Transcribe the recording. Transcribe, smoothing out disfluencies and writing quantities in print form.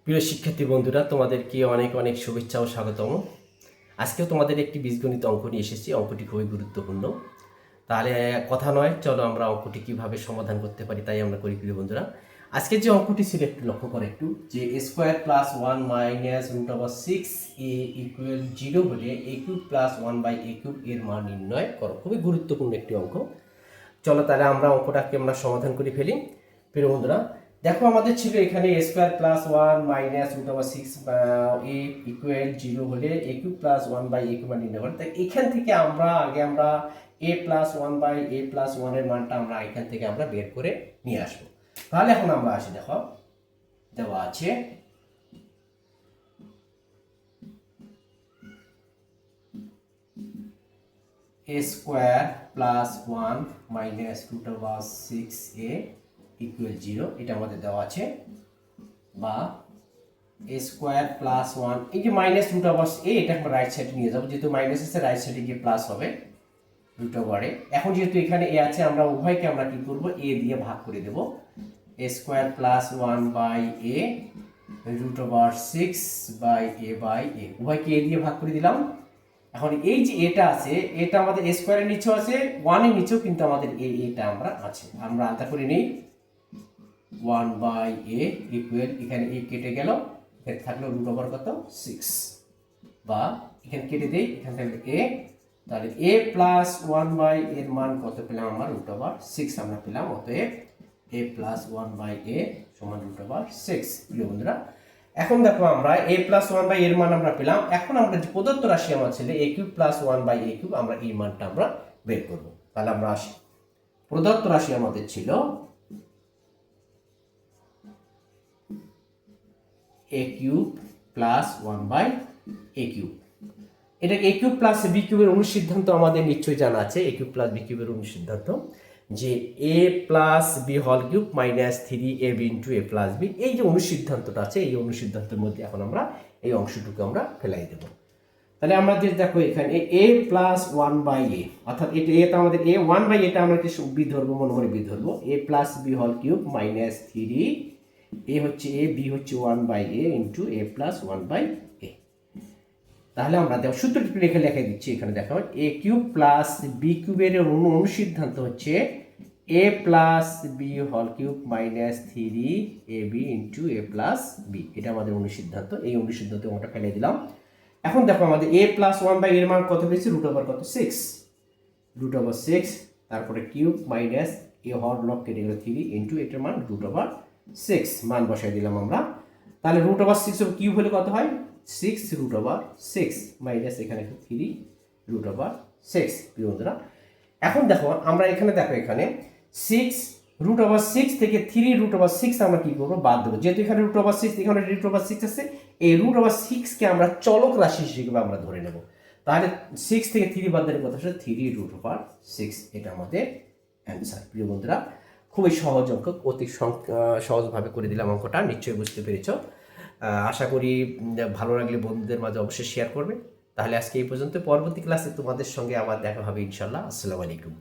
প্রিয় শিক্ষার্থী বন্ধুরা, তোমাদেরকে অনেক অনেক শুভেচ্ছা ও স্বাগতম। আজকেও তোমাদের একটি বীজগণিত অঙ্ক নিয়ে এসেছি। অঙ্কটি খুবই গুরুত্বপূর্ণ। তাহলে কথা নয়, চলো আমরা অঙ্কটি কীভাবে সমাধান করতে পারি তাই আমরা করি। প্রিয় বন্ধুরা, আজকে যে অঙ্কটি ছিল একটু লক্ষ্য করে একটু, যে a square plus 1 minus root over 6a equal 0 হলে a cube plus 1 by a cube এর মান নির্ণয় করো। খুবই গুরুত্বপূর্ণ একটি অঙ্ক। চলো তাহলে আমরা অঙ্কটাকে সমাধান করে ফেলি। প্রিয় বন্ধুরা, দেখো আমাদের ছিল এখানে A square plus 1 minus root over 6 A equal 0 হলে A cube plus 1 by A cube নির্ণয় করতে। এখান থেকে আমরা A plus 1 by A plus 1 এর মানটা আমরা এখান থেকে আমরা বের করে নিয়ে আসবো। তাহলে এখন আমরা আসি, দেখো দেওয়া আছে a square plus 1 minus root over 6a equal 0, এটা আমাদের দেওয়া আছে। বা a স্কোয়ার প্লাস 1, এই যে মাইনাস রুট ওভার a, এটা আমরা রাইট সাইডে নিয়ে যাবো, যেহেতু মাইনাস আছে রাইট সাইডে গিয়ে প্লাস হবে রুট ওভারে। এখন যেহেতু এখানে a আছে, আমরা উভয়কে আমরা কি করব, a দিয়ে ভাগ করে দেব। a square plus 1 by a root over 6 by a উভয়কে a দিয়ে ভাগ করে দিলাম। এখন এই যে এটা আছে, এটা আমাদের a স্কোয়ারের নিচেও আছে, 1 এর নিচেও কিন্তু আমাদের এটা আমরা আছে। আমরা আলাদা করে নেই। 1 বাই a ইকুয়াল, এখানে a কেটে গেল, এখানে থাকলো রুট ওভার কত 6, বা এখানে কেটে দেই, এখানে থাকলো a, তাহলে a প্লাস 1 বাই এর মান কত পেলাম আমরা, রুট ওভার 6 আমরা পেলাম। অতএব a প্লাস 1 বাই a সমান রুট ওভার 6। প্রিয় বন্ধুরা, এখন দেখো আমরা a প্লাস 1 বাই এর মান আমরা পেলাম। এখন আমরা যে প্রদত্ত রাশি আমার ছিল a cube plus 1 by a cube, আমরা এই মানটা আমরা বের করব। তাহলে আমরা আসি, প্রদত্ত রাশি আমাদের ছিল a cube plus 1 by a cube. এটা a কিউব প্লাস b কিউবের অনুসিদ্ধান্ত আমাদের নিশ্চয়ই জানা আছে। a কিউব প্লাস b কিউবের অনুসিদ্ধান্ত যে a plus b whole cube minus 3ab into a plus b, এই যে অনুসিদ্ধান্তটা আছে, এই অনুসিদ্ধান্তের মধ্যে এখন আমরা এই অংশটুকু আমরা ফেলাই দেব। তাহলে আমাদের দেখো এখানে a প্লাস 1 বাই a, অর্থাৎ এটা a, তো আমাদের a 1 বাই এটা আমরা কি বি ধরবো, মনে মনে বি ধরবো। a plus b whole cube minus 3, a হচ্ছে a, b হচ্ছে 1 by a into a plus 1 by a। তাহলে আমরা দেখো সূত্রটি লিখে দিচ্ছি। এখানে দেখো a কিউব প্লাস b কিউবের অনুসিদ্ধান্ত হচ্ছে a plus b whole cube minus 3ab into a plus b, এটা আমাদের অনুসিদ্ধান্ত। এই অনুসিদ্ধান্ত আমরা ফেলে দিলাম। এখন দেখো আমাদের a প্লাস 1 বাই এর মান কত পেয়েছি, রুট ওভার কত 6, রুট ওভার 6, তারপরে কিউব মাইনাস a হর লব কেটে গেল 3 ইন্টু এটার মান রুট ওভার 6, মান বসাই দিলাম আমরা। তাহলে রুট ওভার 6 কিউব হলে কত হয়, 6 রুট ওভার 6 মাইনাস এখানে 3 রুট ওভার 6। প্রিয় বন্ধুরা, এখন দেখো আমরা এখানে দেখো এখানে 6 রুট ওভার 6 থেকে 3 রুট ওভার 6 আমরা কি করবো, বাদ দেবো। যেহেতু এখানে রুট ওভার 6, এখানে রুট ওভার 6 আছে, এই রুট ওভার 6 কে আমরা চলক রাশি হিসেবে আমরা ধরে নেব। তাহলে 6 থেকে 3 বাদ দিলে কত আসলে 3 রুট ওভার 6, এটা আমাদের অ্যান্সার। প্রিয় বন্ধুরা, খুবই সহজ অঙ্ক, অতি সহজভাবে করে দিলাম অঙ্কটা, নিশ্চয়ই বুঝতে পেরেছ। আশা করি ভালো লাগলে বন্ধুদের মাঝে অবশ্যই শেয়ার করবে। তাহলে আজকে এই পর্যন্ত, পরবর্তী ক্লাসে তোমাদের সঙ্গে আবার দেখা হবে ইনশাল্লাহ। আসসালামু আলাইকুম।